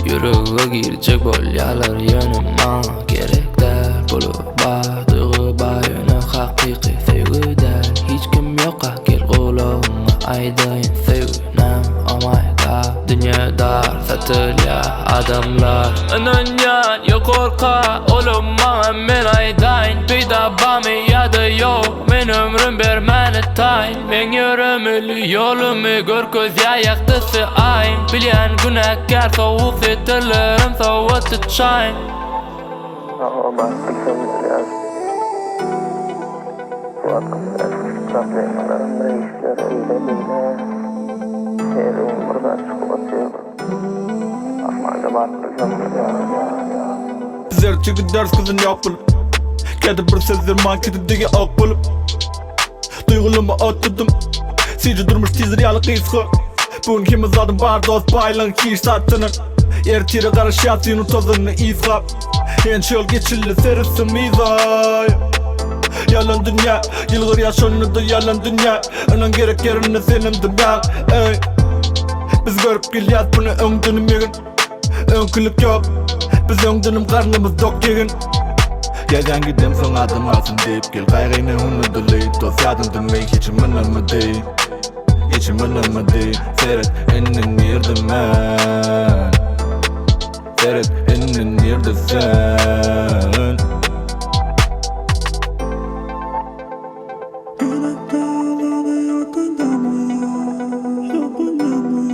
Yüreğe girecek bolyalar yanıma gerek der. Bulup batığı bayını hakiki sevgiden. Hiç kim yoka gel kulağıma aydayn sevginem. Oh my god, dünya dar satılya adamlar. Önünden yok korka olumma men aydayn. Peyda bami yadı yok men ömrüm bermeni tayn. Men yürümülü yolumu gör göz yaktısı ayn. Bilyen günahkar soğuk setelerim soğutu çayn. Bak bilsem yaz. Bu akımda çaplaymalarım reisler öyle bile. Serum buradan çıkıp atıyor. Ahmaca bak bilsem ya. Bizler çıkı ders kızın yapılıp Kedi bir sözler manketi digi ak bulup Duygulumu atladım Sizce durmuş tizir yalı kıyıskı Bugün kimiz adım var dost baylan kiş sattının Ertiri karışat yunu tozunu izgap En çöl geçilli serisi mizay Yalan dünya Yılgır yaşanıdır yalan dünya Önen gerek yerine senindim ya Biz görüp geliyiz bunu öngdünüm yegin Önkülük yok Biz öngdünüm karnımız dok yegin Gelden gidem son adım alsın deyip Gel gayrine onu dolayı dost yadım demey Hiçim önemli değil Hiçim önemli değil Seyret enin yerdim ben Seyret enin yerde sen Günahta olanı yakında mı? Yakında mı?